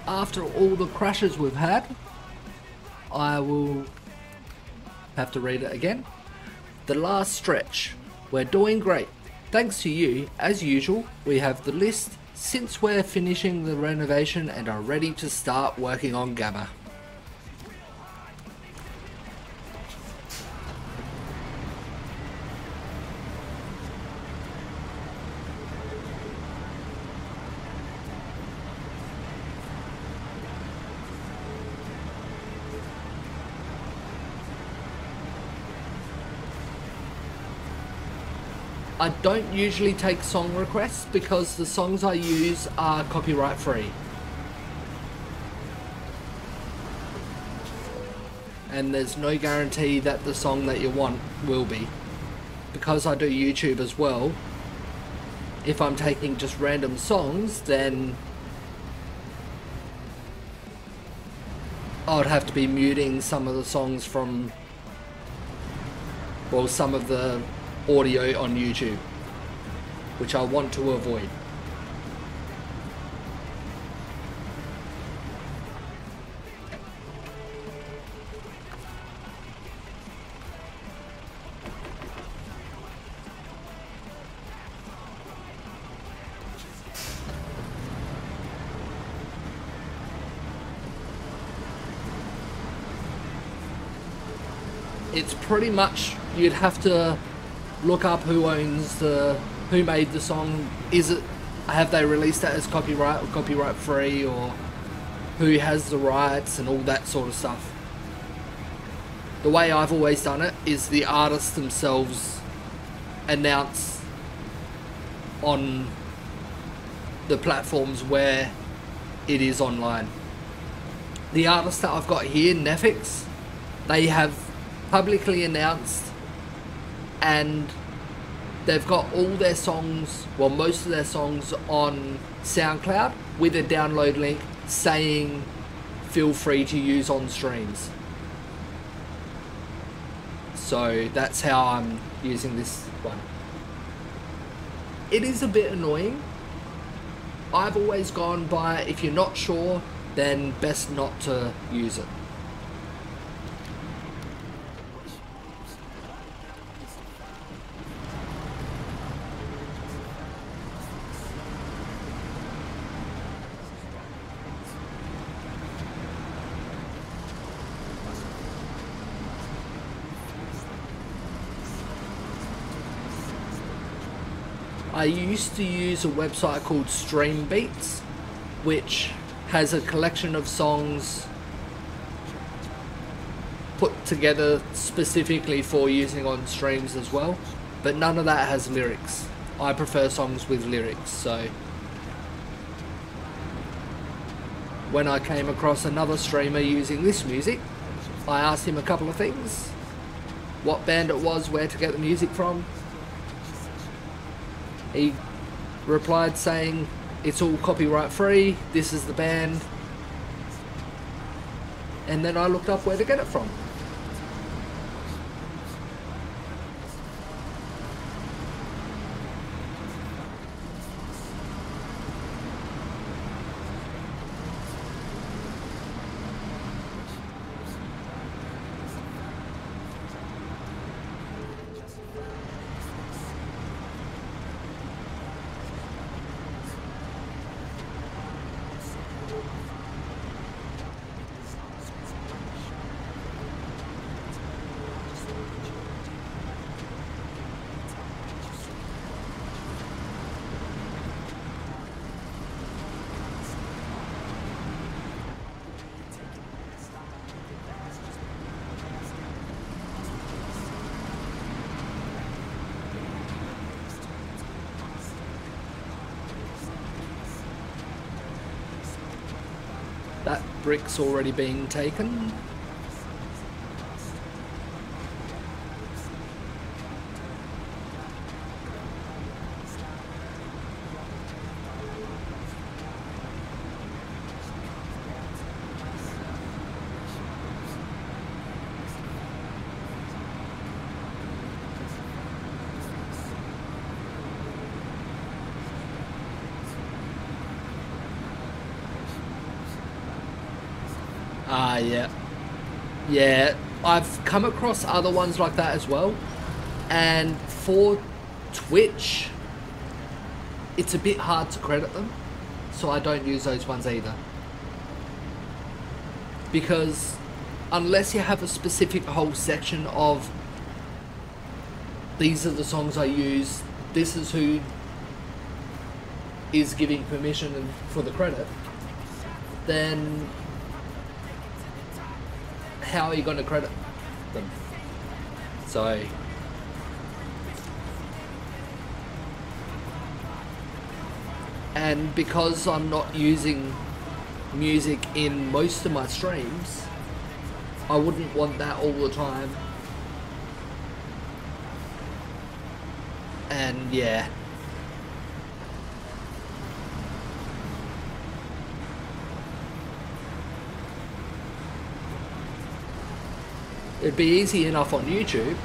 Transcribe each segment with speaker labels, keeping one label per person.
Speaker 1: after all the crashes we've had, I will have to read it again. The last stretch. We're doing great. Thanks to you, as usual, we have the list since we're finishing the renovation and are ready to start working on Gamma. I don't usually take song requests because the songs I use are copyright free. And there's no guarantee that the song that you want will be. Because I do YouTube as well, if I'm taking just random songs, then I would have to be muting some of the songs from, well, some of the audio on YouTube, which I want to avoid. It's pretty much, you'd have to look up who made the song. Have they released that as copyright or copyright free, or who has the rights and all that sort of stuff. The way I've always done it is the artists themselves announce on the platforms where it is online. The artists that I've got here, Nefix, they have publicly announced, and they've got all their songs, well, most of their songs on SoundCloud with a download link saying feel free to use on streams. So that's how I'm using this one. It is a bit annoying. I've always gone by, if you're not sure, then best not to use it. I used to use a website called Stream Beats, which has a collection of songs put together specifically for using on streams as well, but none of that has lyrics. I prefer songs with lyrics, so when I came across another streamer using this music, I asked him a couple of things: what band it was, where to get the music from. He replied saying it's all copyright free, this is the band, and then I looked up where to get it from. That brick's already being taken. Yeah. Yeah, I've come across other ones like that as well. And for Twitch, it's a bit hard to credit them. So I don't use those ones either. Because unless you have a specific whole section of these are the songs I use, this is who is giving permission for the credit, then how are you going to credit them? So and because I'm not using music in most of my streams, I wouldn't want that all the time. And yeah, it'd be easy enough on YouTube.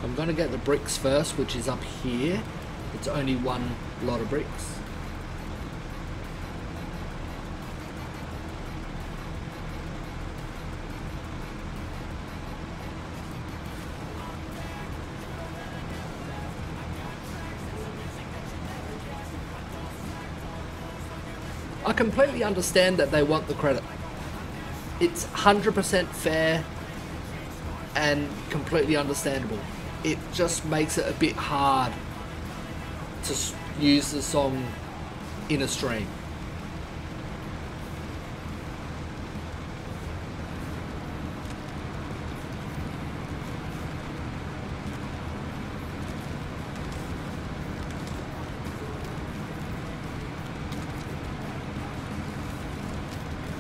Speaker 1: I'm gonna get the bricks first, which is up here. It's only one lot of bricks. I completely understand that they want the credit. It's 100% fair and completely understandable. It just makes it a bit hard to use the song in a stream.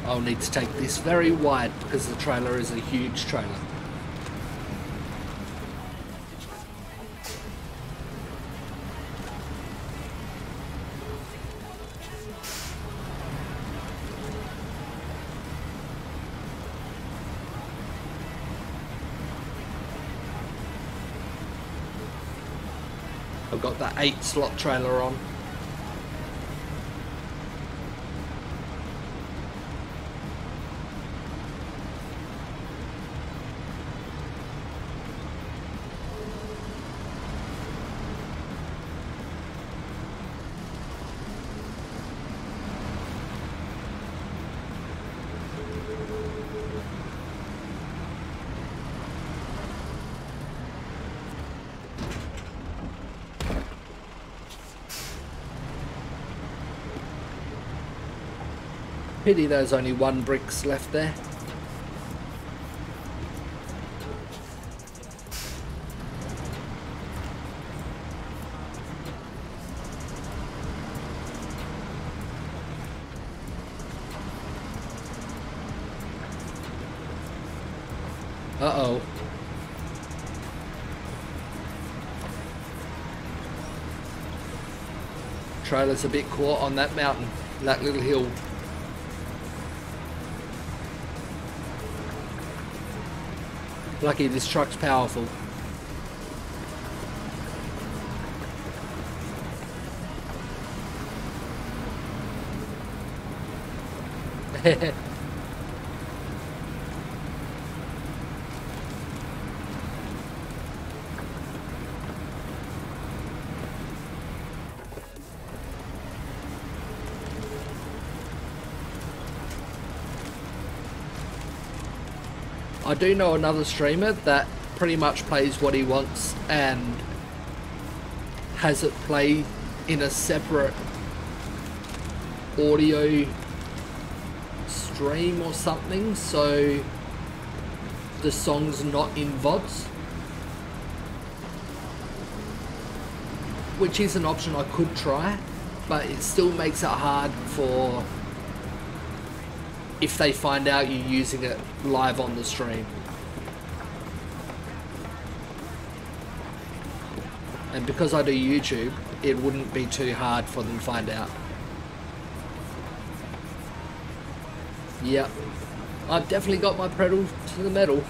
Speaker 1: I'll need to take this very wide because the trailer is a huge trailer. I've got that 8-slot trailer on. Pity there's only one bricks left there. Uh-oh. Trailer's a bit caught on that mountain, that little hill. Lucky this truck's powerful. I do know another streamer that pretty much plays what he wants and has it play in a separate audio stream or something, so the song's not in VODs, which is an option I could try, but it still makes it hard for if they find out you're using it live on the stream. And because I do YouTube, it wouldn't be too hard for them to find out. Yep, I've definitely got my pedal to the metal.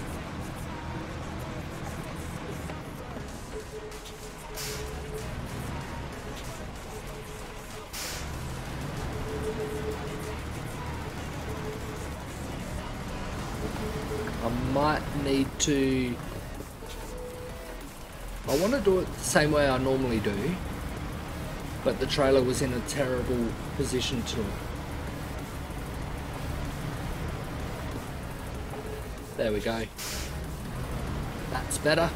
Speaker 1: I might need to... I want to do it the same way I normally do, but the trailer was in a terrible position to it. There we go. That's better.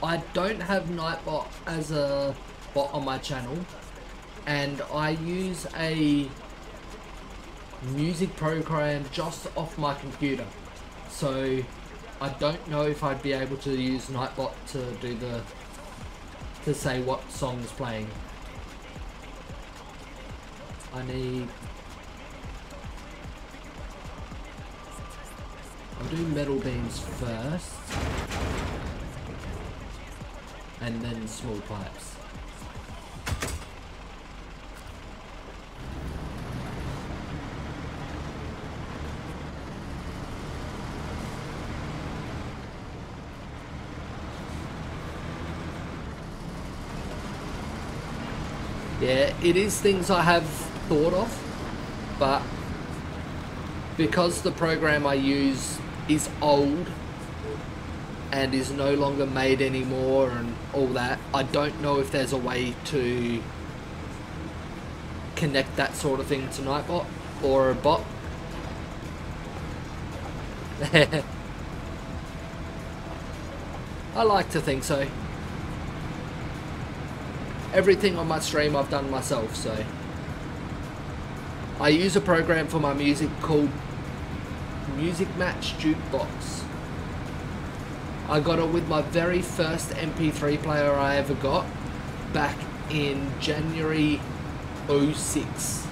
Speaker 1: I don't have Nightbot as a bot on my channel, and I use a music program just off my computer, so I don't know if I'd be able to use Nightbot to do to say what song's playing. I'll do metal beams first, and then small pipes. Yeah, it is things I have thought of, but because the program I use is old and is no longer made anymore and all that, I don't know if there's a way to connect that sort of thing to Nightbot or a bot. I like to think so. Everything on my stream I've done myself, so I use a program for my music called Music Match Jukebox. I got it with my very first MP3 player I ever got back in January 06.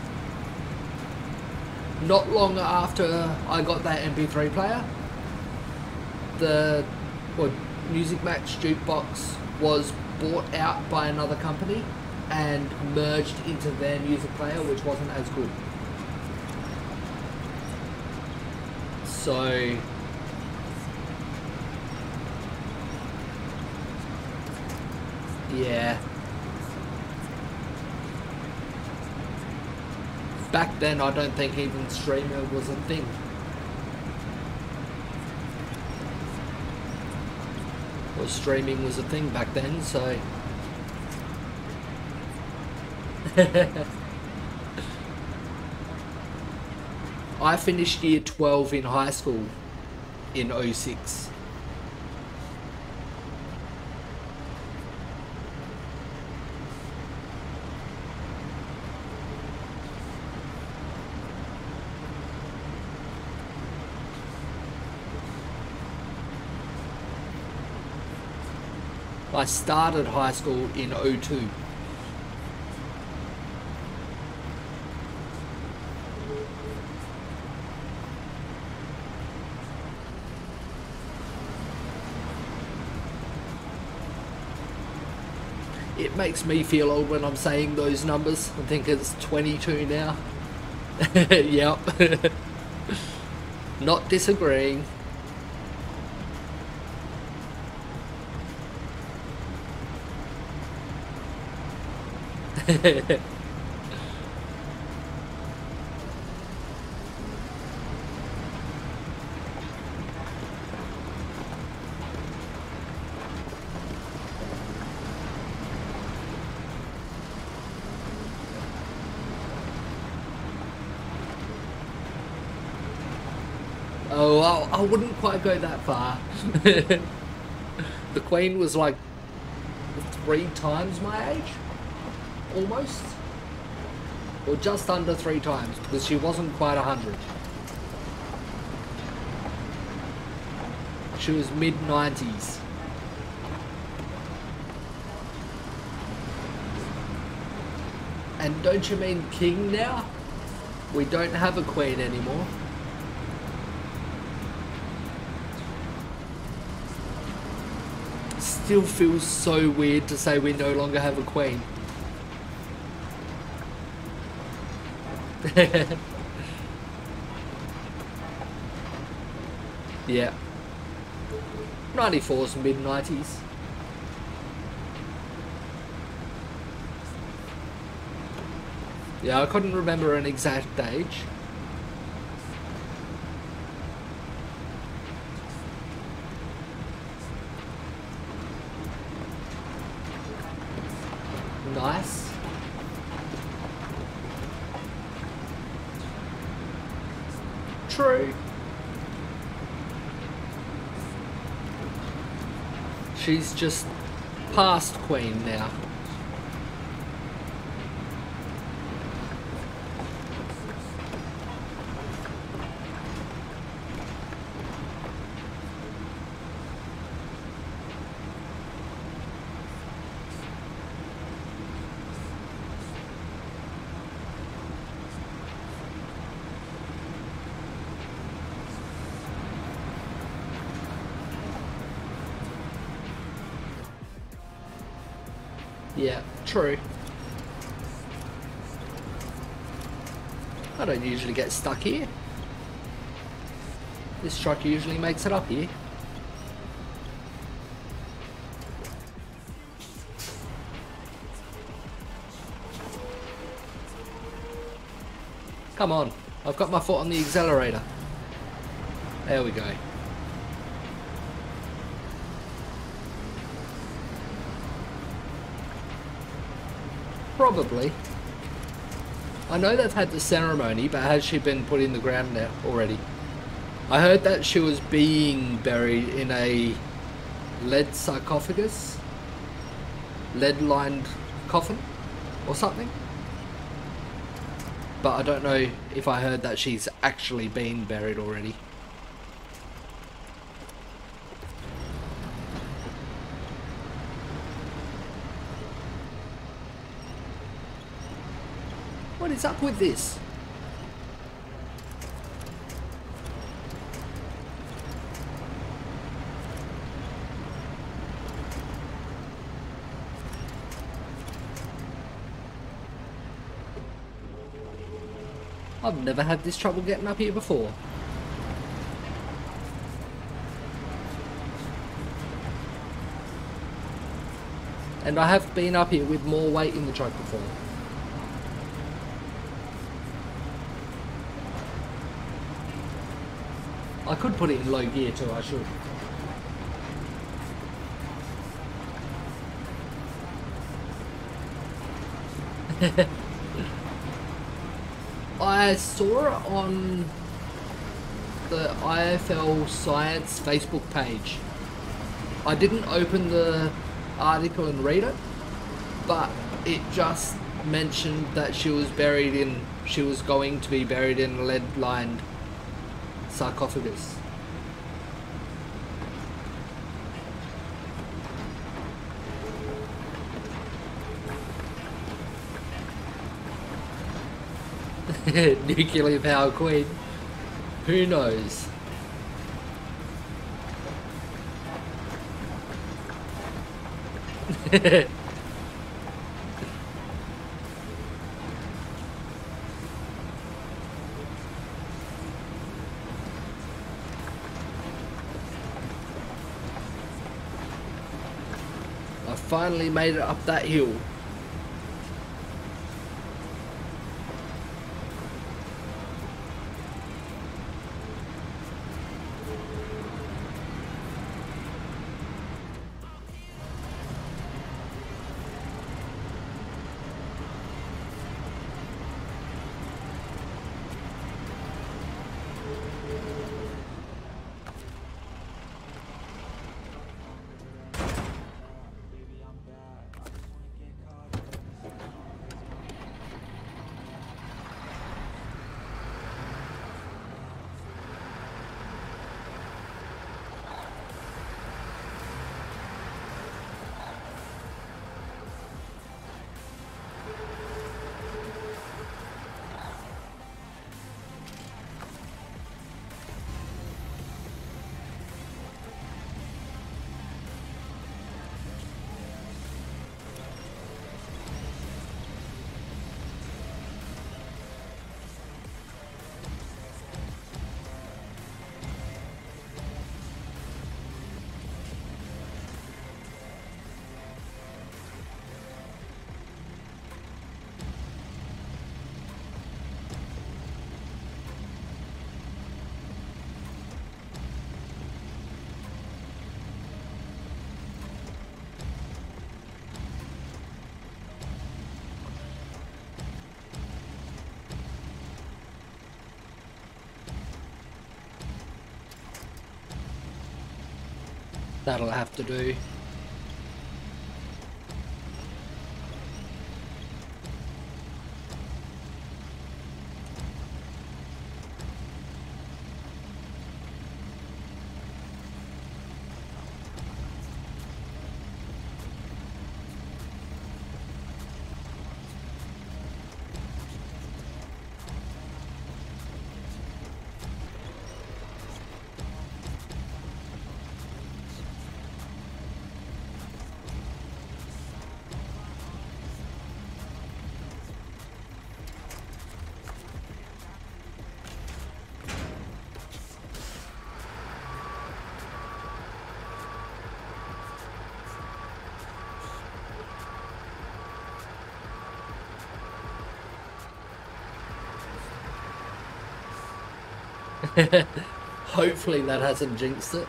Speaker 1: Not long after I got that MP3 player, the Music Match Jukebox was bought out by another company and merged into their music player, which wasn't as good. So yeah, back then I don't think even streamer was a thing. Well, streaming was a thing back then, so I finished year 12 in high school in 06. I started high school in 02. It makes me feel old when I'm saying those numbers. I think it's 22 now. Yep. Not disagreeing. Oh, I wouldn't quite go that far. The Queen was like 3 times my age, almost, or just under 3 times, because she wasn't quite 100. She was mid-90s. And don't you mean king now? We don't have a queen anymore. Still feels so weird to say we no longer have a queen. Yeah. 94's mid-90s. Yeah, I couldn't remember an exact age. Nice. True. She's just past queen now. Yeah, true. I don't usually get stuck here. This truck usually makes it up here. Come on, I've got my foot on the accelerator. There we go. Probably. I know they've had the ceremony, but has she been put in the ground now already? I heard that she was being buried in a lead sarcophagus, lead-lined coffin or something. But I don't know if I heard that she's actually been buried already. What is up with this? I've never had this trouble getting up here before. And I have been up here with more weight in the truck before. I could put it in low gear too, I should. I saw it on the IFL Science Facebook page. I didn't open the article and read it, but it just mentioned that she was going to be buried in a lead-lined sarcophagus. Nuclear power queen. Who knows? I finally made it up that hill. That'll have to do. Hopefully that hasn't jinxed it.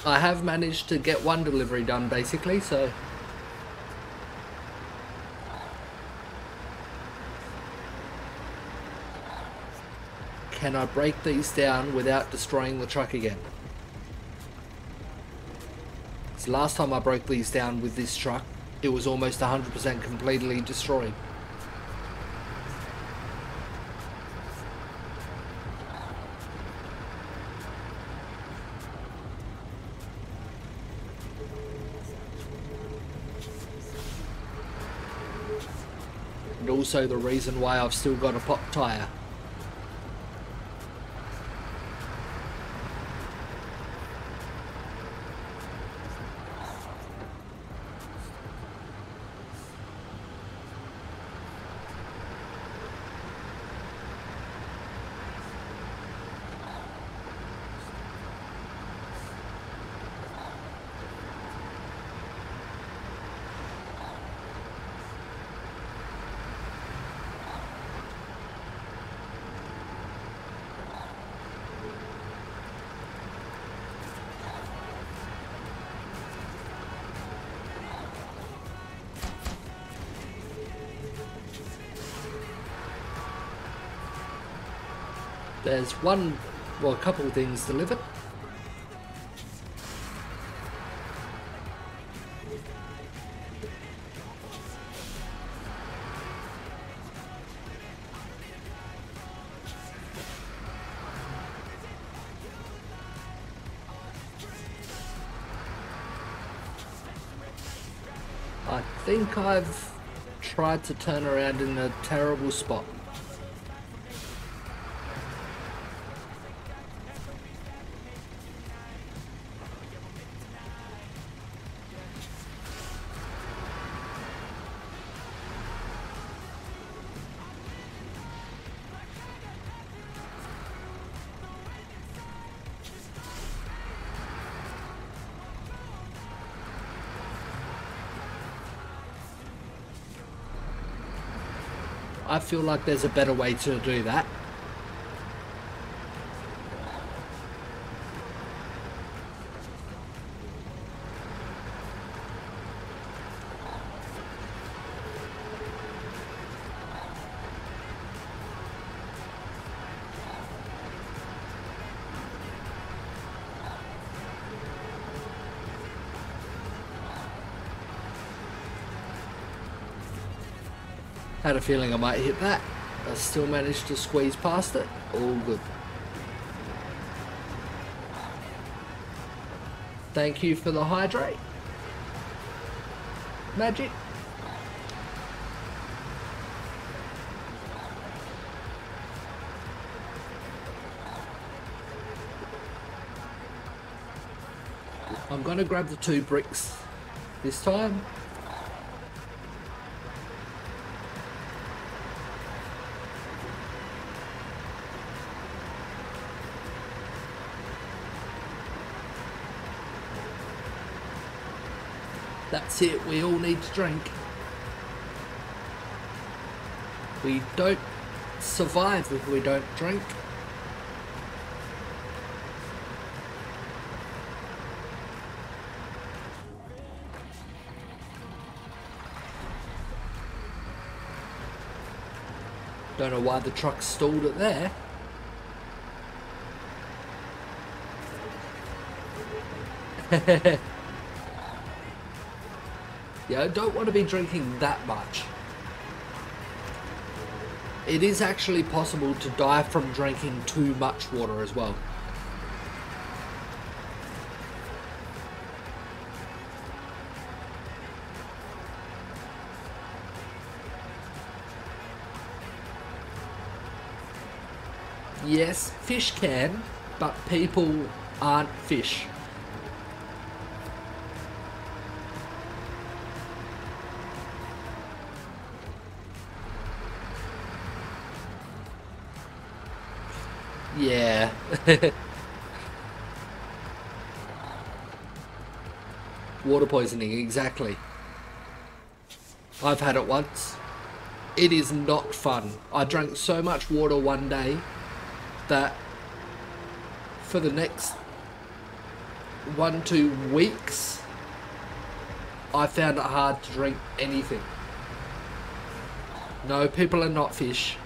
Speaker 1: I have managed to get one delivery done basically, so can I break these down without destroying the truck again? So last time I broke these down with this truck, it was almost 100% completely destroyed. And also the reason why I've still got a pop tyre. There's one, well, a couple of things delivered. I think I've tried to turn around in a terrible spot. I feel like there's a better way to do that. Had a feeling I might hit that. I still managed to squeeze past it. All good. Thank you for the hydrate. Magic. I'm gonna grab the 2 bricks this time. That's it, we all need to drink. We don't survive if we don't drink. Don't know why the truck stalled it there. Yeah, I don't want to be drinking that much. It is actually possible to die from drinking too much water as well. Yes, fish can, but people aren't fish. Yeah. Water poisoning, exactly. I've had it once. It is not fun. I drank so much water one day that for the next 1-2 weeks I found it hard to drink anything. No, people are not fish.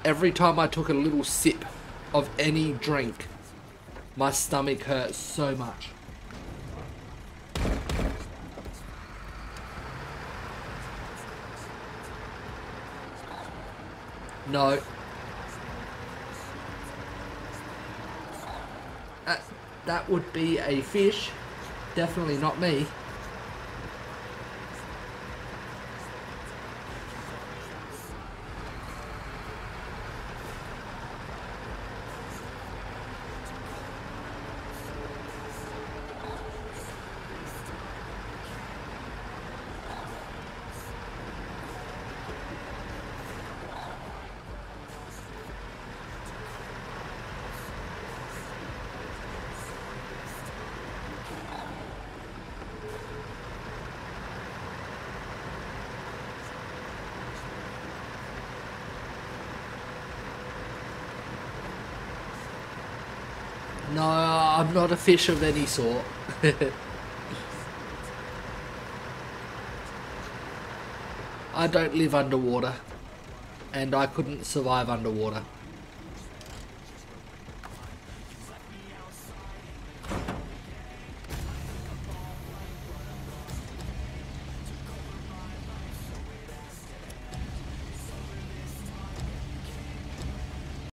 Speaker 1: Every time I took a little sip of any drink, my stomach hurt so much. No. That would be a fish. Definitely not me. No, I'm not a fish of any sort. I don't live underwater, and I couldn't survive underwater.